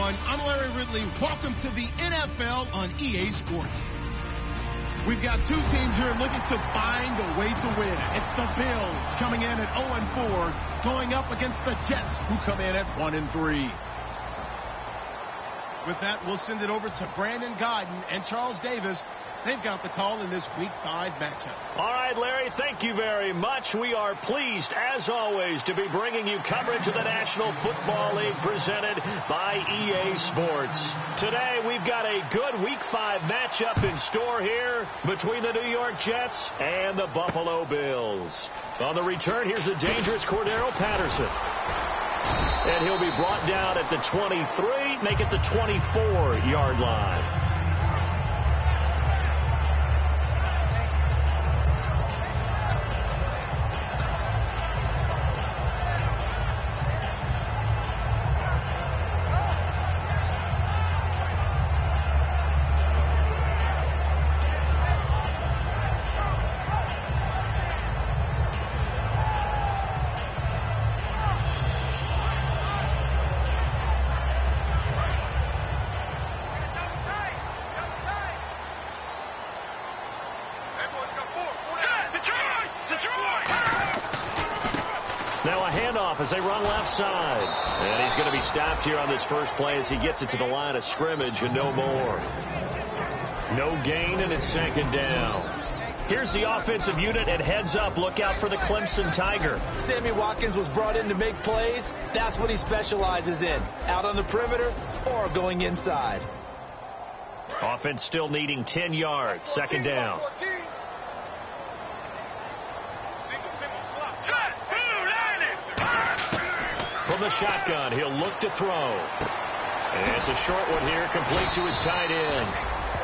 everyone. I'm Larry Ridley. Welcome to the NFL on EA Sports. We've got two teams here looking to find a way to win. It's the Bills coming in at 0-4, going up against the Jets, who come in at 1-3. With that, we'll send it over to Brandon Godden and Charles Davis. They've got the call in this Week 5 matchup. All right, Larry, thank you very much. We are pleased, as always, to be bringing you coverage of the National Football League presented by EA Sports. Today, we've got a good Week 5 matchup in store here between the New York Jets and the Buffalo Bills. On the return, here's the dangerous Cordero Patterson. And he'll be brought down at the 23, make it the 24-yard line. As they run left side. And he's going to be stopped here on this first play as he gets it to the line of scrimmage and no more. No gain, and it's second down. Here's the offensive unit, and heads up. Look out for the Clemson Tiger. Sammy Watkins was brought in to make plays. That's what he specializes in. Out on the perimeter or going inside. Offense still needing 10 yards. Second down. From the shotgun, he'll look to throw. And it's a short one here, complete to his tight end.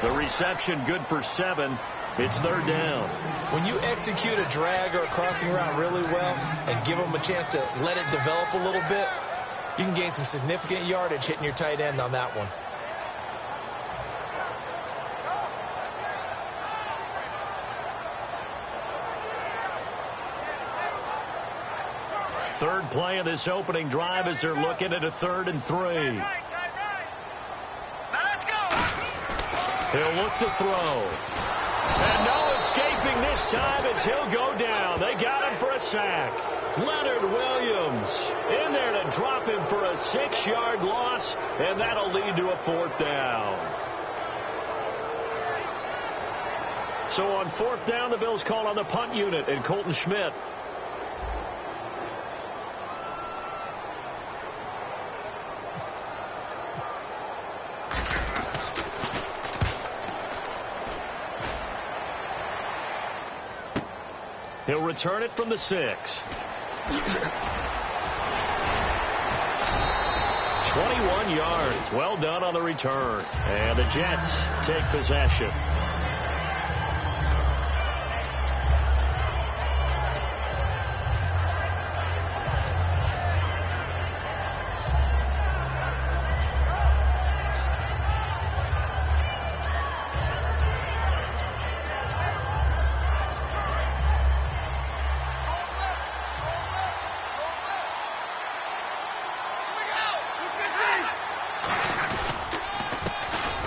The reception good for 7. It's third down. When you execute a drag or a crossing route really well and give them a chance to let it develop a little bit, you can gain some significant yardage hitting your tight end on that one. Third play of this opening drive as they're looking at a 3rd and 3. He'll look to throw. And no escaping this time as he'll go down. They got him for a sack. Leonard Williams in there to drop him for a 6-yard loss, and that'll lead to a 4th down. So on 4th down, the Bills call on the punt unit and Colton Schmidt. He'll return it from the 6. 21 yards. Well done on the return. And the Jets take possession.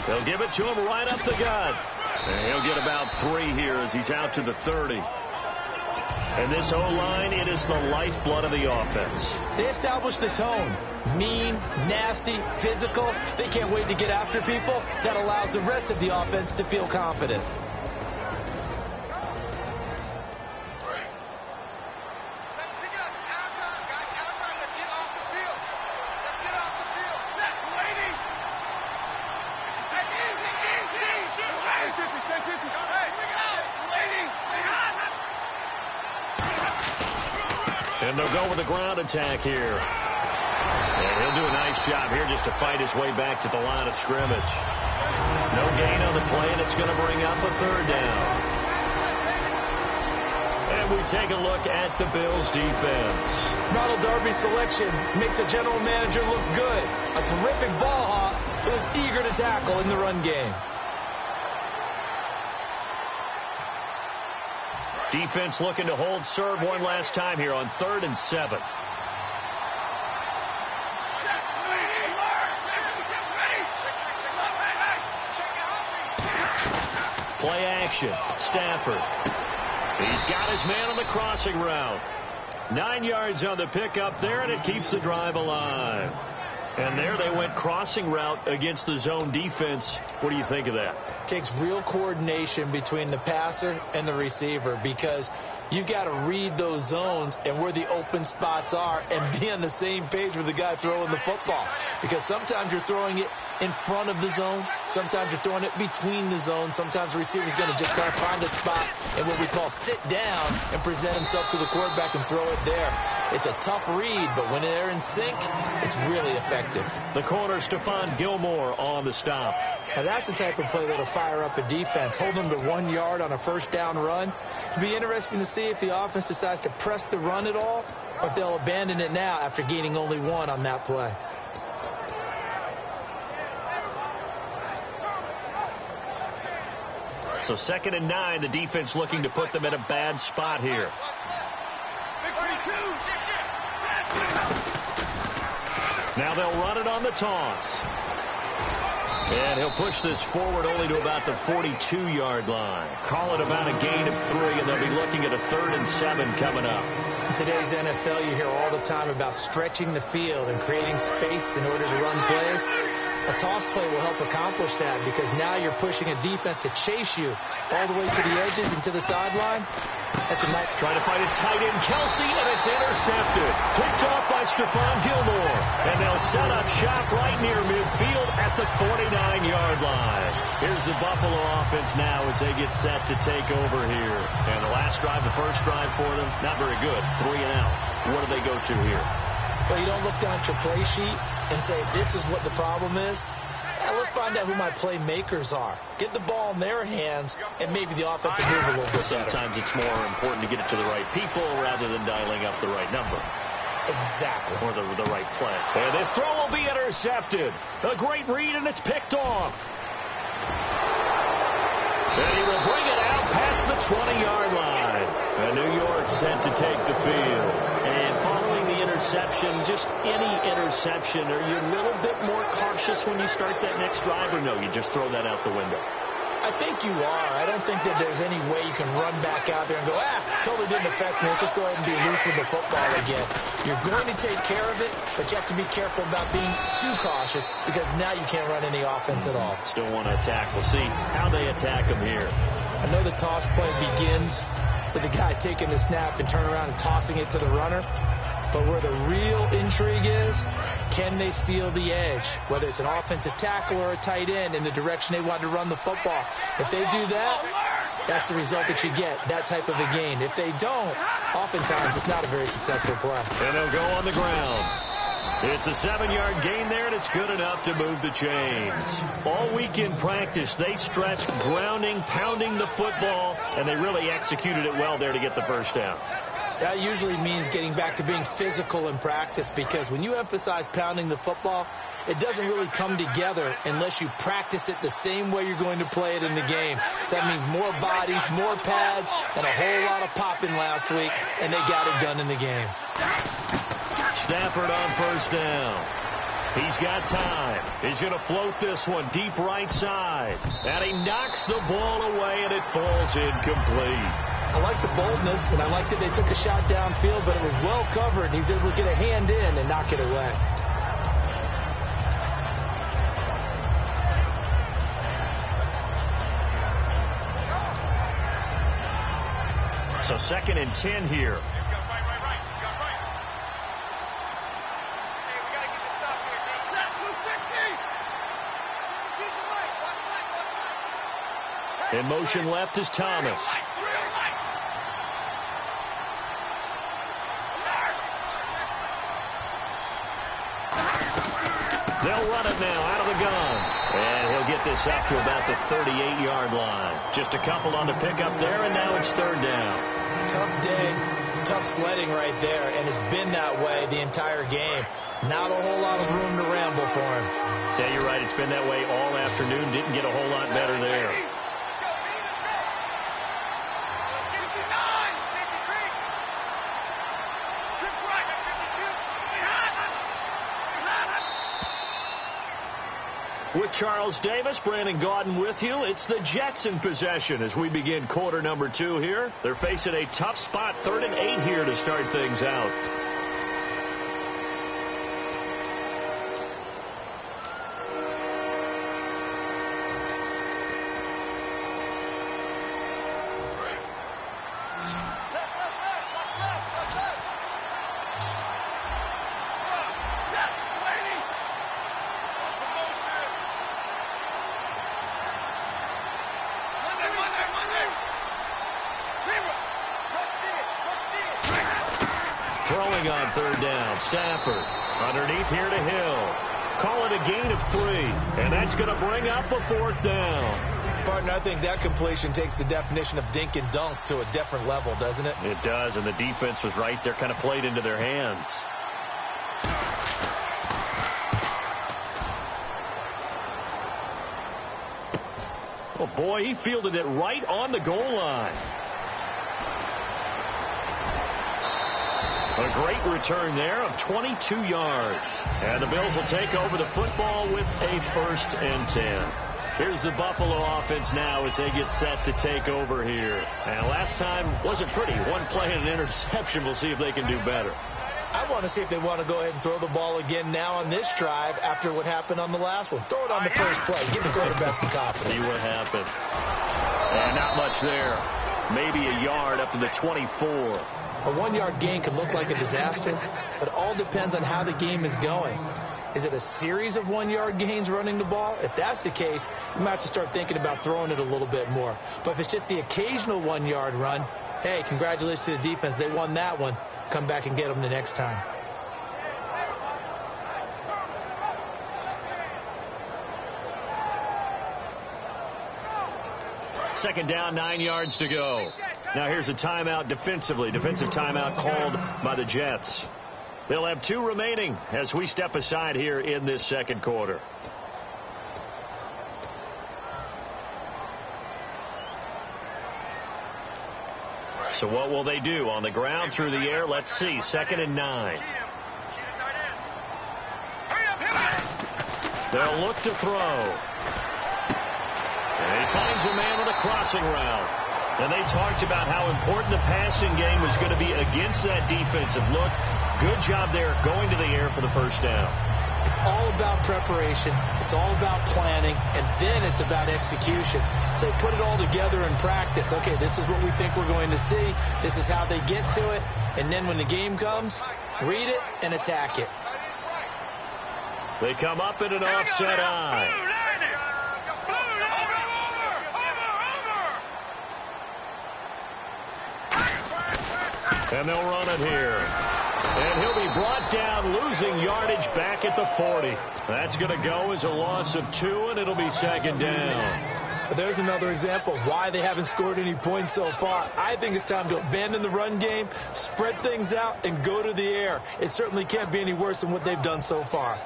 They'll give it to him right up the gut. And he'll get about 3 here as he's out to the 30. And this O-line, it is the lifeblood of the offense. They establish the tone. Mean, nasty, physical. They can't wait to get after people. That allows the rest of the offense to feel confident. And they'll go with a ground attack here. And he'll do a nice job here just to fight his way back to the line of scrimmage. No gain on the play, and it's going to bring up a 3rd down. And we take a look at the Bills' defense. Ronald Darby's selection makes a general manager look good. A terrific ball hawk who is eager to tackle in the run game. Defense looking to hold serve one last time here on 3rd and 7. Play action. Stafford. He's got his man on the crossing route. 9 yards on the pickup there, and it keeps the drive alive. And there they went crossing route against the zone defense. What do you think of that? It takes real coordination between the passer and the receiver, because you've got to read those zones and where the open spots are and be on the same page with the guy throwing the football. Because sometimes you're throwing it in front of the zone. Sometimes you're throwing it between the zones. Sometimes the receiver's going to just kind of find a spot and what we call sit down and present himself to the quarterback and throw it there. It's a tough read, but when they're in sync, it's really effective. The corner, Stephon Gilmore, on the stop. Now that's the type of play that'll fire up a defense. Hold them to 1 yard on a first down run. It'll be interesting to see if the offense decides to press the run at all, or if they'll abandon it now after gaining only 1 on that play. So 2nd and 9, the defense looking to put them in a bad spot here. Now they'll run it on the toss. And he'll push this forward only to about the 42-yard line. Call it about a gain of 3, and they'll be looking at a 3rd and 7 coming up. In today's NFL, you hear all the time about stretching the field and creating space in order to run plays. A toss play will help accomplish that, because now you're pushing a defense to chase you all the way to the edges and to the sideline. That's a nice. Trying to find his tight end, Kelsey, and it's intercepted. Picked off by Stephon Gilmore. And they'll set up shop right near midfield at the 49-yard line. Here's the Buffalo offense now as they get set to take over here. And the last drive, the first drive for them, not very good. 3 and out. What do they go to here? Well, you don't look down at your play sheet and say, this is what the problem is. Now, let's find out who my playmakers are. Get the ball in their hands, and maybe the offense will move a little bit better. Sometimes it's more important to get it to the right people rather than dialing up the right number. Exactly. Or the right play. And this throw will be intercepted. A great read, and it's picked off. And he will bring it out past the 20-yard line. And New York set to take the field. And following the interception, just any interception, are you a little bit more cautious when you start that next drive, or no, you just throw that out the window? I think you are. I don't think that there's any way you can run back out there and go, totally didn't affect me. Let's just go ahead and be loose with the football again. You're going to take care of it, but you have to be careful about being too cautious, because now you can't run any offense at all. Still want to attack. We'll see how they attack them here. I know the toss play begins with the guy taking the snap and turning around and tossing it to the runner. But where the real intrigue is, can they seal the edge? Whether it's an offensive tackle or a tight end in the direction they want to run the football. If they do that, that's the result that you get, that type of a gain. If they don't, oftentimes it's not a very successful play. And they'll go on the ground. It's a 7-yard gain there, and it's good enough to move the chains. All week in practice, they stressed grounding, pounding the football, and they really executed it well there to get the first down. That usually means getting back to being physical in practice, because when you emphasize pounding the football, it doesn't really come together unless you practice it the same way you're going to play it in the game. So that means more bodies, more pads, and a whole lot of popping last week, and they got it done in the game. Stafford on first down. He's got time. He's going to float this one deep right side. And he knocks the ball away, and it falls incomplete. I like the boldness, and I like that they took a shot downfield, but it was well covered, and he's able to get a hand in and knock it away. So 2nd and 10 here. In motion left is Thomas. They'll run it now out of the gun. And he'll get this up to about the 38-yard line. Just a couple on the pickup there, and now it's 3rd down. Tough day, tough sledding right there, and it's been that way the entire game. Not a whole lot of room to ramble for him. Yeah, you're right. It's been that way all afternoon. Didn't get a whole lot better there. With Charles Davis, Brandon Gaudin with you. It's the Jets in possession as we begin quarter number 2 here. They're facing a tough spot, 3rd and 8 here to start things out. Throwing on 3rd down. Stafford underneath here to Hill. Call it a gain of 3. And that's going to bring up a 4th down. Partner, I think that completion takes the definition of dink and dunk to a different level, doesn't it? It does, and the defense was right there, kind of played into their hands. Oh, boy, he fielded it right on the goal line. A great return there of 22 yards. And the Bills will take over the football with a 1st and 10. Here's the Buffalo offense now as they get set to take over here. And last time wasn't pretty. One play and an interception. We'll see if they can do better. I want to see if they want to go ahead and throw the ball again now on this drive after what happened on the last one. Throw it on the first play. Give the quarterback some confidence. See what happens. And not much there. Maybe a yard up to the 24. A 1-yard gain could look like a disaster, but it all depends on how the game is going. Is it a series of 1-yard gains running the ball? If that's the case, you might have to start thinking about throwing it a little bit more. But if it's just the occasional 1-yard run, hey, congratulations to the defense. They won that one. Come back and get them the next time. Second down, 9 yards to go. Now here's a timeout defensively. Defensive timeout called by the Jets. They'll have 2 remaining as we step aside here in this second quarter. So what will they do? On the ground, through the air, let's see. 2nd and 9. They'll look to throw. And he finds a man on a crossing route. And they talked about how important the passing game was going to be against that defensive look. Good job there going to the air for the 1st down. It's all about preparation. It's all about planning. And then it's about execution. So they put it all together in practice. Okay, this is what we think we're going to see. This is how they get to it. And then when the game comes, read it and attack it. They come up in an offset eye. And they'll run it here. And he'll be brought down, losing yardage back at the 40. That's going to go as a loss of 2, and it'll be 2nd down. There's another example of why they haven't scored any points so far. I think it's time to abandon the run game, spread things out, and go to the air. It certainly can't be any worse than what they've done so far.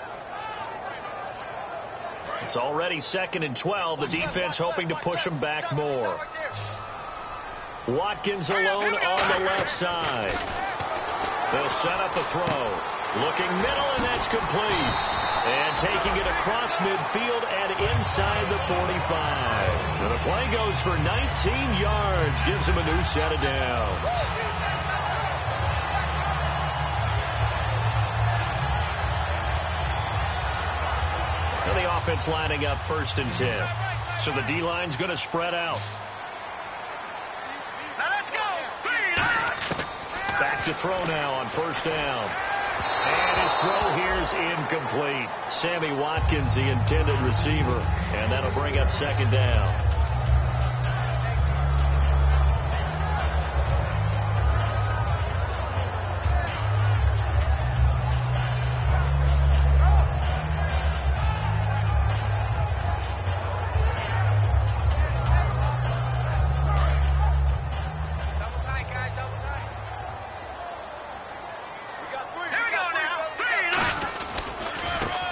It's already 2nd and 12. The defense hoping to push them back more. Watkins alone on the left side. They'll set up the throw. Looking middle, and that's complete. And taking it across midfield and inside the 45. And the play goes for 19 yards. Gives him a new set of downs. And the offense lining up 1st and 10. So the D-line's going to spread out. Back to throw now on 1st down. And his throw here's incomplete. Sammy Watkins, the intended receiver. And that'll bring up 2nd down.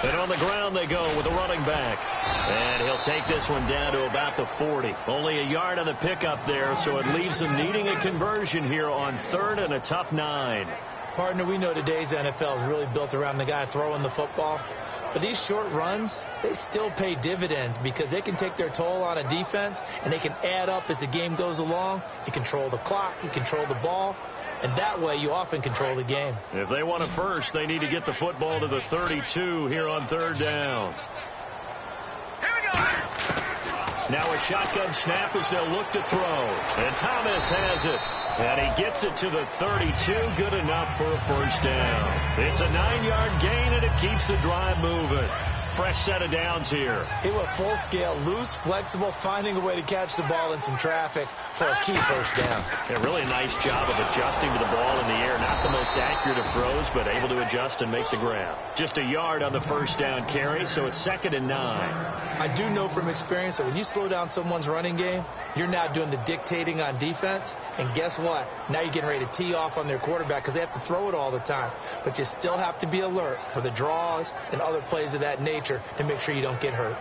And on the ground they go with a running back. And he'll take this one down to about the 40. Only a yard on the pickup there, so it leaves them needing a conversion here on 3rd and a tough 9. Partner, we know today's NFL is really built around the guy throwing the football. But these short runs, they still pay dividends because they can take their toll on a defense, and they can add up as the game goes along. You control the clock, you control the ball, and that way you often control the game. If they want it first, they need to get the football to the 32 here on third down. Now a shotgun snap as they'll look to throw. And Thomas has it. And he gets it to the 32. Good enough for a first down. It's a 9-yard gain, and it keeps the drive moving. Fresh set of downs here. He went full scale, loose, flexible, finding a way to catch the ball in some traffic for a key first down. A really nice job of adjusting to the ball in the air. Not the most accurate of throws, but able to adjust and make the grab. Just a yard on the first down carry, so it's 2nd and 9. I do know from experience that when you slow down someone's running game, you're now doing the dictating on defense. And guess what? Now you're getting ready to tee off on their quarterback because they have to throw it all the time. But you still have to be alert for the draws and other plays of that nature to make sure you don't get hurt.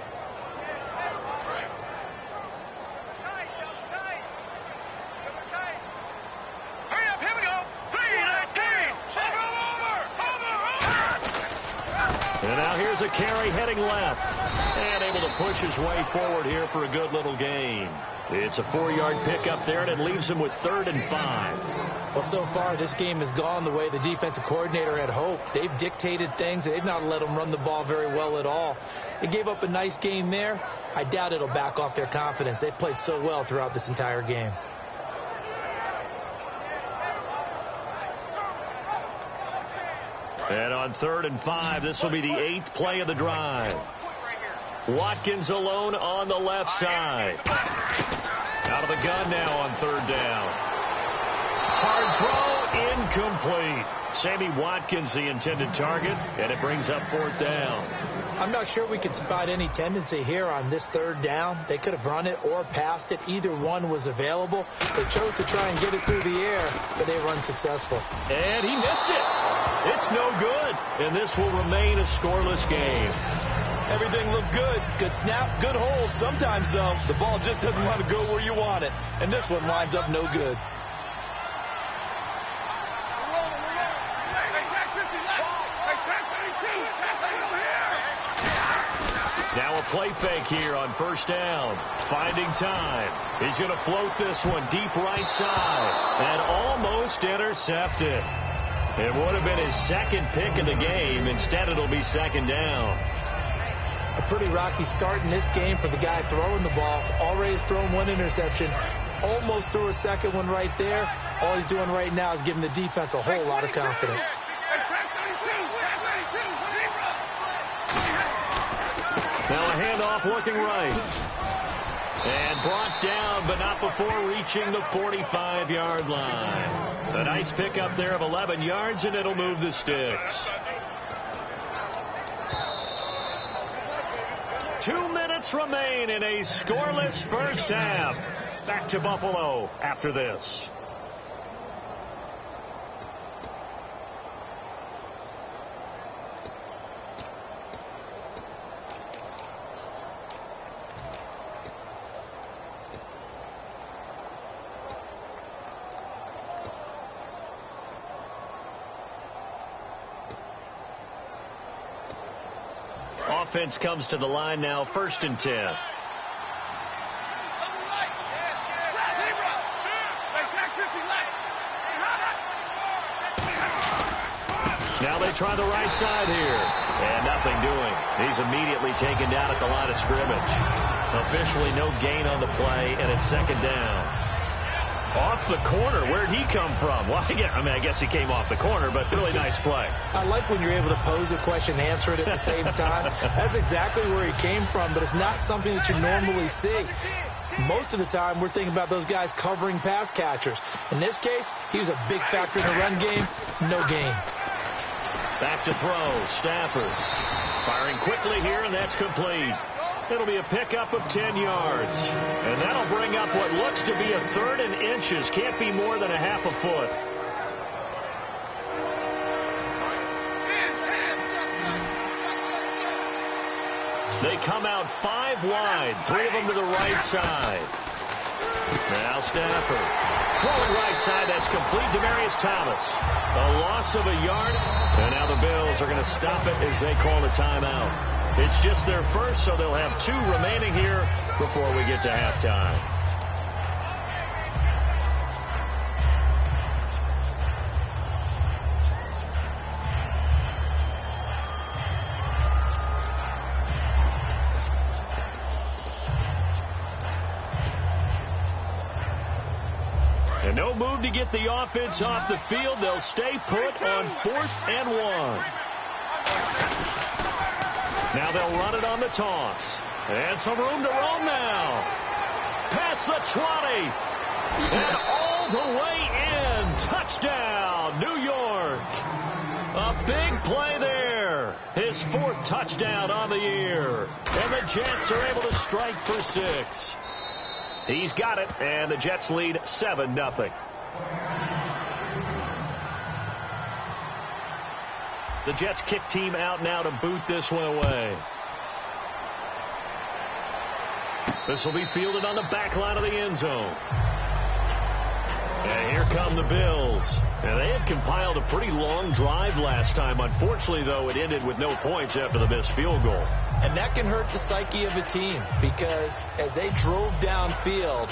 And now here's a carry heading left. And able to push his way forward here for a good little gain. It's a 4-yard pickup there, and it leaves him with 3rd and 5. Well, so far, this game has gone the way the defensive coordinator had hoped. They've dictated things. They've not let them run the ball very well at all. They gave up a nice game there. I doubt it'll back off their confidence. They've played so well throughout this entire game. And on 3rd and 5, this will be the 8th play of the drive. Watkins alone on the left side. Out of the gun now on 3rd down. Hard throw, incomplete. Sammy Watkins the intended target, and it brings up 4th down. I'm not sure we could spot any tendency here on this 3rd down. They could have run it or passed it. Either one was available. They chose to try and get it through the air, but they were unsuccessful. And he missed it. It's no good, and this will remain a scoreless game. Everything looked good. Good snap, good hold. Sometimes, though, the ball just doesn't want to go where you want it. And this one winds up no good. Now a play fake here on 1st down. Finding time. He's going to float this one deep right side. And almost intercepted. It would have been his 2nd pick of the game. Instead, it'll be 2nd down. A pretty rocky start in this game for the guy throwing the ball. Already thrown 1 interception. Almost threw a 2nd one right there. All he's doing right now is giving the defense a whole lot of confidence. Now a handoff looking right. And brought down, but not before reaching the 45-yard line. A nice pickup there of 11 yards, and it'll move the sticks. 2 minutes remain in a scoreless first half. Back to Buffalo after this. Offense comes to the line now, 1st and 10. Now they try the right side here. And nothing doing. He's immediately taken down at the line of scrimmage. Officially no gain on the play, and it's 2nd down. Off the corner. Where'd he come from? Well, I guess he came off the corner, but really nice play. I like when you're able to pose a question and answer it at the same time. That's exactly where he came from, but it's not something that you normally see. Most of the time, we're thinking about those guys covering pass catchers. In this case, he was a big factor in the run game. No gain. Back to throw. Stafford firing quickly here, and that's complete. It'll be a pickup of 10 yards. And that'll bring up what looks to be a 3rd and inches. Can't be more than a half a foot. They come out 5 wide, 3 of them to the right side. Now Stafford. Throwing right side, that's complete. Demaryius Thomas. A loss of a yard, and now the Bills are going to stop it as they call a timeout. It's just their first, so they'll have 2 remaining here before we get to halftime. And no move to get the offense off the field. They'll stay put on 4th and 1. Now they'll run it on the toss. And some room to roam now. Past the 20. And all the way in. Touchdown, New York. A big play there. His 4th touchdown on the year. And the Jets are able to strike for 6. He's got it, and the Jets lead 7-0. The Jets kick team out now to boot this one away. This will be fielded on the back line of the end zone. And here come the Bills. And they had compiled a pretty long drive last time. Unfortunately, though, it ended with no points after the missed field goal. And that can hurt the psyche of a team because as they drove downfield,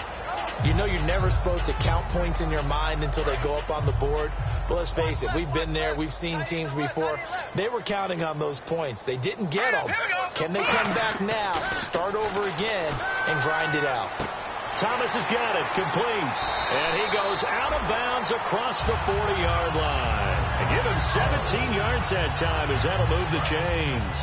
you know you're never supposed to count points in your mind until they go up on the board. But let's face it, we've been there. We've seen teams before. They were counting on those points. They didn't get them. Can they come back now, start over again, and grind it out? Thomas has got it, complete. And he goes out of bounds across the 40-yard line. And give him 17 yards that time as that'll move the chains.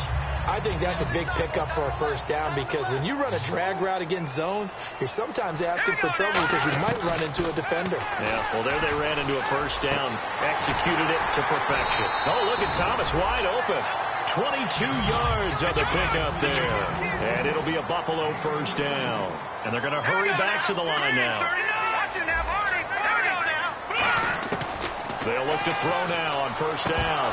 I think that's a big pickup for a first down because when you run a drag route against zone, you're sometimes asking for trouble because you might run into a defender. Yeah, well, there they ran into a first down, executed it to perfection. Oh, look at Thomas wide open. 22 yards on the pickup there. And it'll be a Buffalo first down. And they're going to hurry back to the line now. They'll look to throw now on first down.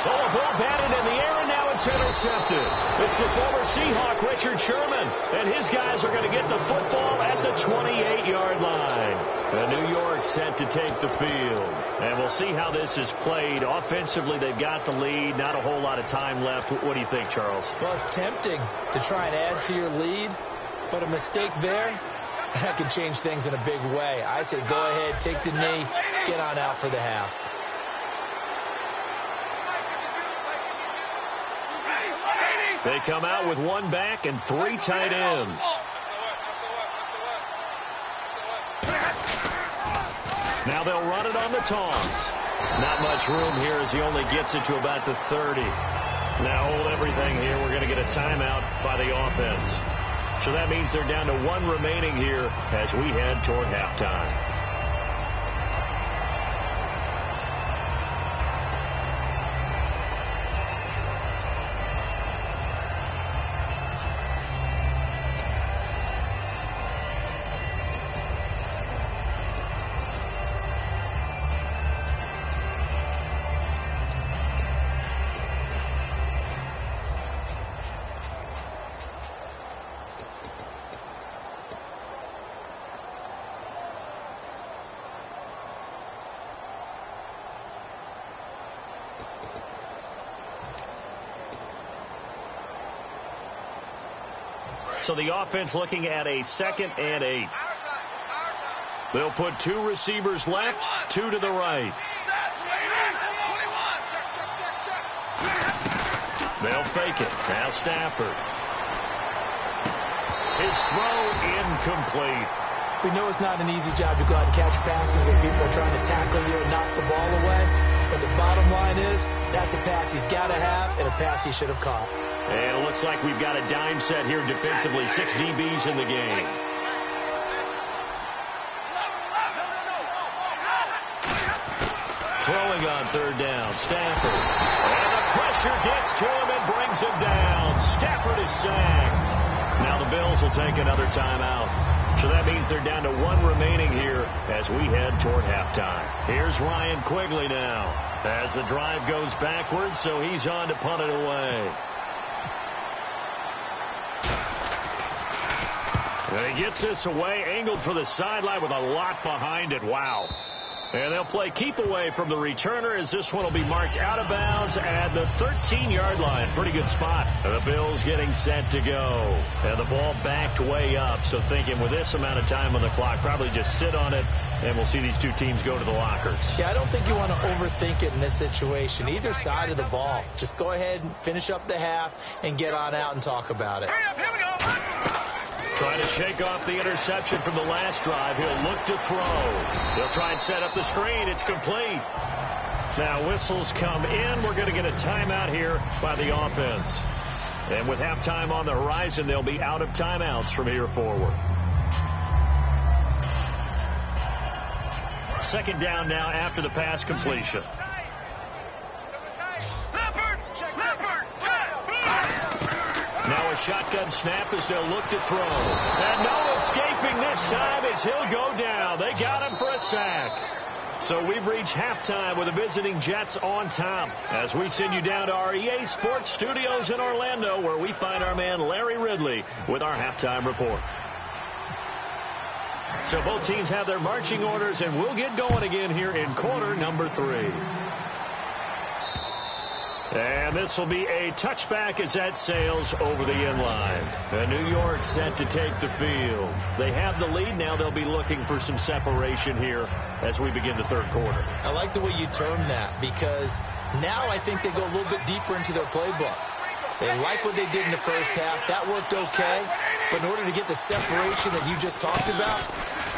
Oh, a ball batted in the air, and now it's intercepted. It's the former Seahawk, Richard Sherman, and his guys are going to get the football at the 28-yard line. And New York set to take the field. And we'll see how this is played. Offensively, they've got the lead. Not a whole lot of time left. What do you think, Charles? Well, it's tempting to try and add to your lead, but a mistake there, that can change things in a big way. I say go ahead, take the knee, get on out for the half. They come out with 1 back and 3 tight ends. Now they'll run it on the toss. Not much room here as he only gets it to about the 30. Now hold everything here. We're going to get a timeout by the offense. So that means they're down to 1 remaining here as we head toward halftime. So the offense looking at a 2nd and 8. They'll put 2 receivers left, 2 to the right. They'll fake it. Now Stafford. His throw incomplete. We know it's not an easy job to go out and catch passes when people are trying to tackle you and knock the ball away. But the bottom line is that's a pass he's got to have and a pass he should have caught. And it looks like we've got a dime set here defensively. 6 DBs in the game. Throwing on 3rd down. Stafford. And the pressure gets to him and brings him down. Stafford is sacked. Now the Bills will take another timeout. So that means they're down to 1 remaining here as we head toward halftime. Here's Ryan Quigley now as the drive goes backwards, so he's on to punt it away. And he gets this away, angled for the sideline with a lot behind it. Wow. And they'll play keep away from the returner as this one will be marked out of bounds at the 13-yard line. Pretty good spot. The Bills getting set to go. And the ball backed way up. So thinking with this amount of time on the clock, probably just sit on it, and we'll see these two teams go to the lockers. Yeah, I don't think you want to overthink it in this situation. Either side of the ball. Just go ahead and finish up the half and get on out and talk about it. Here we go. Trying to shake off the interception from the last drive. He'll look to throw. They'll try and set up the screen. It's complete. Now whistles come in. We're going to get a timeout here by the offense. And with halftime on the horizon, they'll be out of timeouts from here forward. Second down now after the pass completion. Now a shotgun snap as they'll look to throw. And no escaping this time as he'll go down. They got him for a sack. So we've reached halftime with the visiting Jets on top as we send you down to our EA Sports Studios in Orlando, where we find our man Larry Ridley with our halftime report. So both teams have their marching orders, and we'll get going again here in quarter number 3. And this will be a touchback as that sails over the end line. And New York set to take the field. They have the lead. Now they'll be looking for some separation here as we begin the third quarter. I like the way you term that, because now I think they go a little bit deeper into their playbook. They like what they did in the first half. That worked okay. But in order to get the separation that you just talked about,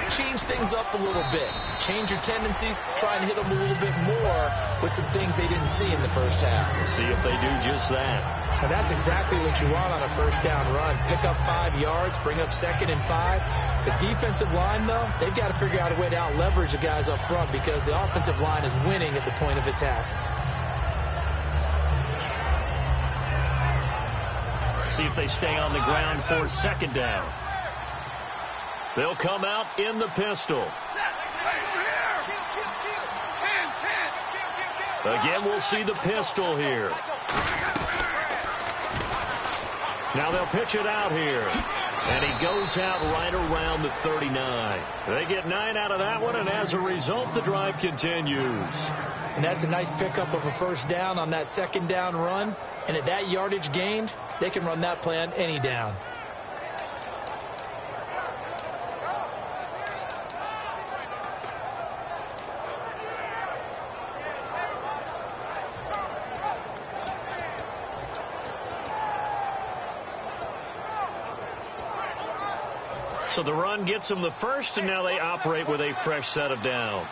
change things up a little bit. Change your tendencies. Try and hit them a little bit more with some things they didn't see in the first half. See if they do just that. And that's exactly what you want on a first down run. Pick up 5 yards, bring up 2nd and 5. The defensive line, though, they've got to figure out a way to out-leverage the guys up front because the offensive line is winning at the point of attack. See if they stay on the ground for second down. They'll come out in the pistol. Again, we'll see the pistol here. Now they'll pitch it out here. And he goes out right around the 39. They get 9 out of that one, and as a result, the drive continues. And that's a nice pickup of a first down on that second down run. And at that yardage gained, they can run that play on any down. So the run gets them the first, and now they operate with a fresh set of downs.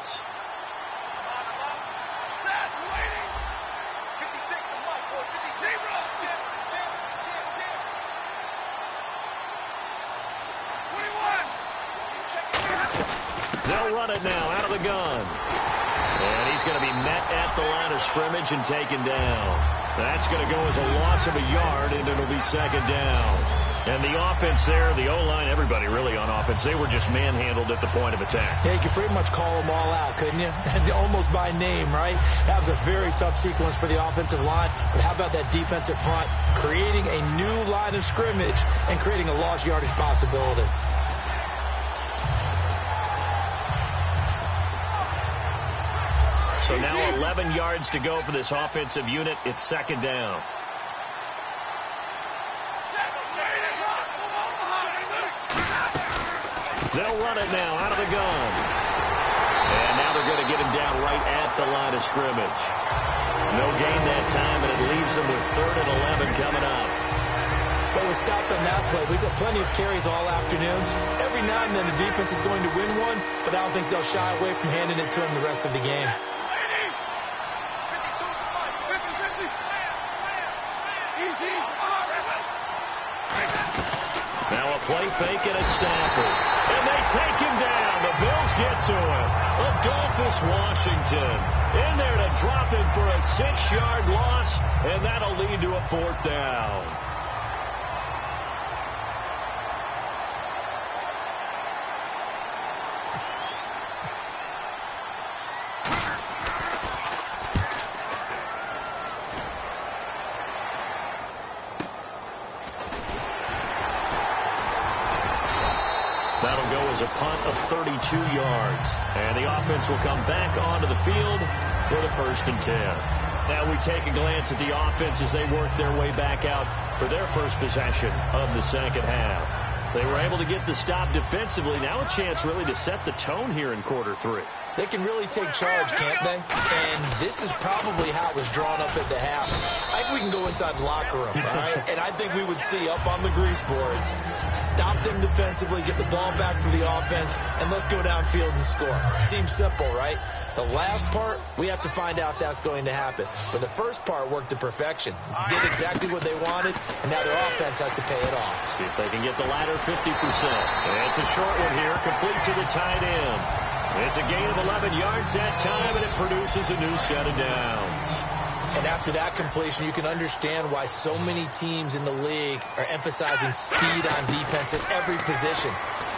They'll run it now out of the gun. And he's going to be met at the line of scrimmage and taken down. That's going to go as a loss of a yard, and it'll be second down. And the offense there, the O-line, everybody really on offense, they were just manhandled at the point of attack. Yeah, you could pretty much call them all out, couldn't you? And almost by name, right? That was a very tough sequence for the offensive line. But how about that defensive front creating a new line of scrimmage and creating a lost yardage possibility? So now 11 yards to go for this offensive unit. It's second down. They'll run it now out of the gun. And now they're going to get him down right at the line of scrimmage. No gain that time, and it leaves them with 3rd and 11 coming up. But we stopped on that play. We've got plenty of carries all afternoon. Every now and then the defense is going to win one, but I don't think they'll shy away from handing it to him the rest of the game. Now a play fake, and it's Stafford. And they take him down. The Bills get to him. Adolphus Washington in there to drop him for a 6-yard loss, and that'll lead to a 4th down. That'll go as a punt of 32 yards. And the offense will come back onto the field for the 1st and 10. Now we take a glance at the offense as they work their way back out for their first possession of the second half. They were able to get the stop defensively. Now a chance really to set the tone here in quarter 3. They can really take charge, can't they? And this is probably how it was drawn up at the half. I think we can go inside the locker room, all right? And I think we would see up on the grease boards, stop them defensively, get the ball back for the offense, and let's go downfield and score. Seems simple, right? The last part, we have to find out if that's going to happen. But the first part worked to perfection. Did exactly what they wanted, and now their offense has to pay it off. See if they can get the latter 50%. And it's a short one here, complete to the tight end. It's a gain of 11 yards that time, and it produces a new set of downs. And after that completion, you can understand why so many teams in the league are emphasizing speed on defense at every position.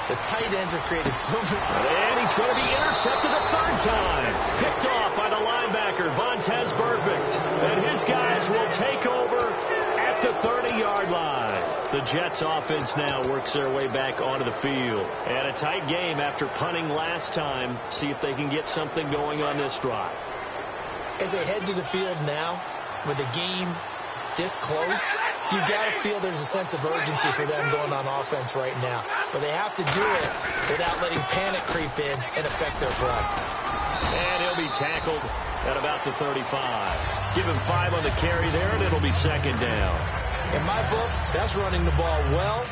The tight ends have created so many. And he's going to be intercepted a 3rd time. Picked off by the linebacker, Vontaze Burfict. And his guys will take over at the 30-yard line. The Jets offense now works their way back onto the field. And a tight game after punting last time. See if they can get something going on this drive. As they head to the field now, with the game this close, you got to feel there's a sense of urgency for them going on offense right now. But they have to do it without letting panic creep in and affect their play. And he'll be tackled at about the 35. Give him 5 on the carry there, and it'll be 2nd down. In my book, that's running the ball well,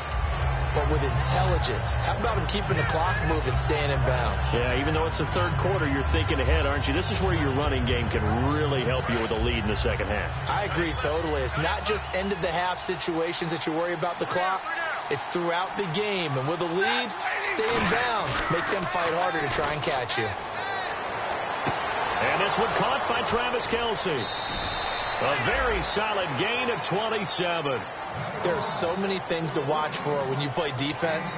but with intelligence. How about him keeping the clock moving, staying in bounds? Yeah, even though it's the 3rd quarter, you're thinking ahead, aren't you? This is where your running game can really help you with a lead in the second half. I agree totally. It's not just end-of-the-half situations that you worry about the clock. It's throughout the game. And with a lead, stay in bounds. Make them fight harder to try and catch you. And this one caught by Travis Kelce. A very solid gain of 27. There are so many things to watch for when you play defense.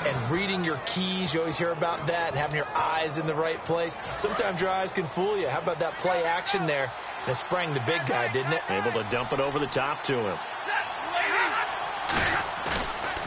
And reading your keys, you always hear about that. And having your eyes in the right place. Sometimes your eyes can fool you. How about that play action there? And it sprang the big guy, didn't it? Able to dump it over the top to him.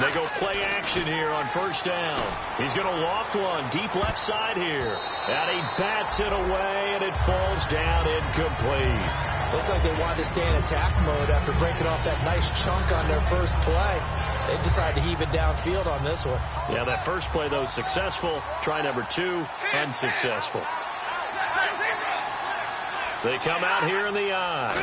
They go play action here on 1st down. He's going to loft one deep left side here. And he bats it away, and it falls down incomplete. Looks like they wanted to stay in attack mode after breaking off that nice chunk on their first play. They decided to heave it downfield on this one. Yeah, that first play, though, successful. Try number 2, unsuccessful. They come out here in the eye.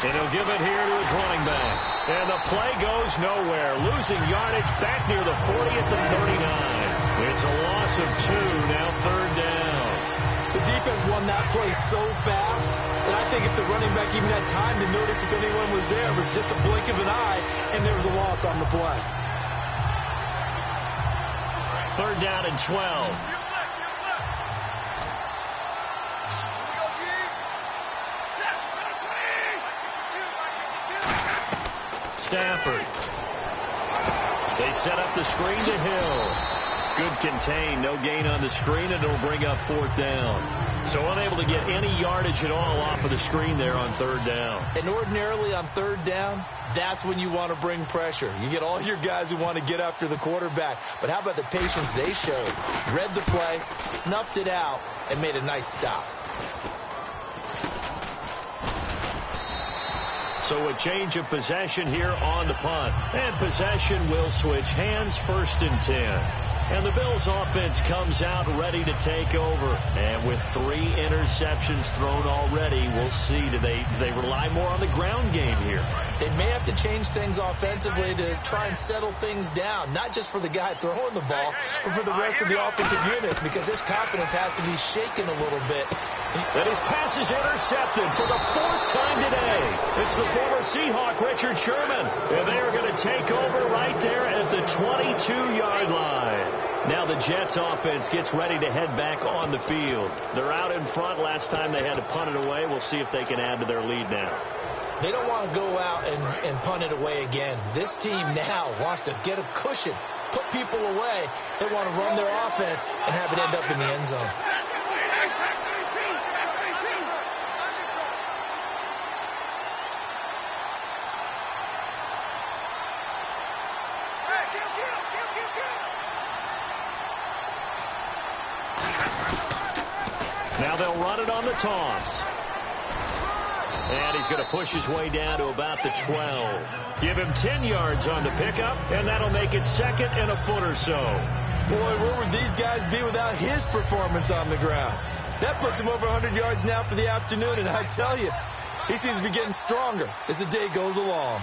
And he'll give it here to his running back. And the play goes nowhere. Losing yardage back near the 40 at the 39. It's a loss of 2, now 3rd down. The defense won that play so fast that I think if the running back even had time to notice if anyone was there, it was just a blink of an eye, and there was a loss on the play. 3rd down and 12. Stafford. They set up the screen to Hill. Good contain, no gain on the screen, and it'll bring up 4th down. So unable to get any yardage at all off of the screen there on 3rd down. And ordinarily on 3rd down, that's when you want to bring pressure. You get all your guys who want to get after the quarterback. But how about the patience they showed? Read the play, snuffed it out, and made a nice stop. So a change of possession here on the punt. And possession will switch hands, 1st and 10. And the Bills offense comes out ready to take over. And with 3 interceptions thrown already, we'll see. Do they rely more on the ground game here? They may have to change things offensively to try and settle things down. Not just for the guy throwing the ball, but for the rest of the offensive unit. Because his confidence has to be shaken a little bit. And his pass is intercepted for the 4th time today. It's the former Seahawk, Richard Sherman. And they are going to take over right there at the 22-yard line. Now the Jets offense gets ready to head back on the field. They're out in front. Last time they had to punt it away. We'll see if they can add to their lead now. They don't want to go out and punt it away again. This team now wants to get a cushion, put people away. They want to run their offense and have it end up in the end zone. Now they'll run it on the toss. And he's going to push his way down to about the 12. Give him 10 yards on the pickup, and that'll make it second and a foot or so. Boy, where would these guys be without his performance on the ground? That puts him over 100 yards now for the afternoon, and I tell you, he seems to be getting stronger as the day goes along.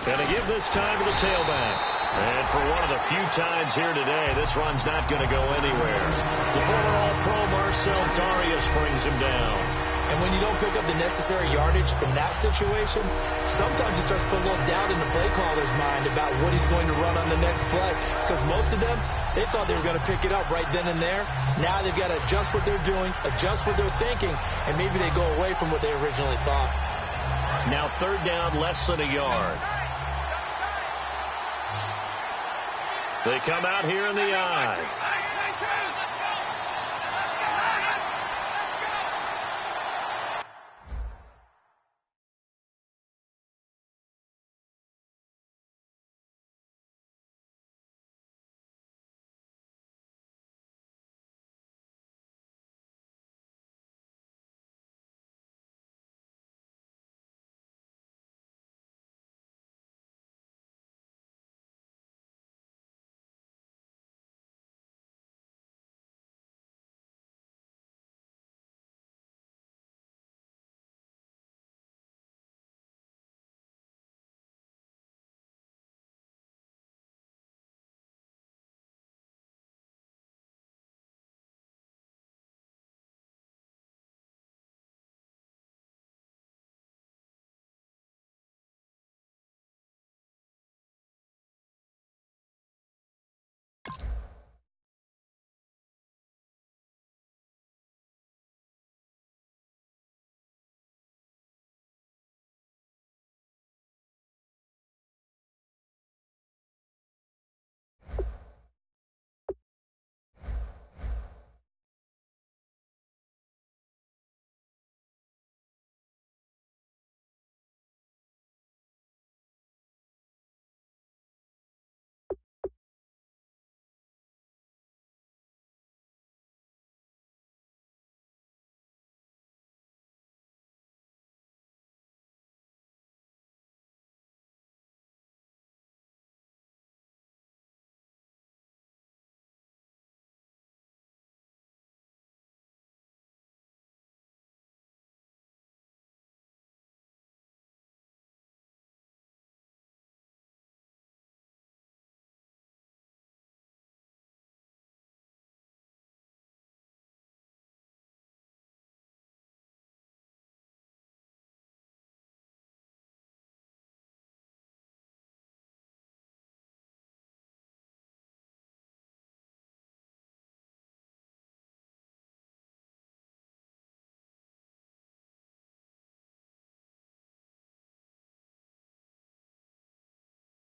Gonna give this time to the tailback. And for one of the few times here today, this run's not going to go anywhere. The former All-Pro Marcel Darius brings him down. And when you don't pick up the necessary yardage in that situation, sometimes it starts to put a little doubt in the play caller's mind about what he's going to run on the next play. Because most of them, they thought they were going to pick it up right then and there. Now they've got to adjust what they're doing, adjust what they're thinking, and maybe they go away from what they originally thought. Now third down, less than a yard. They come out here in the I.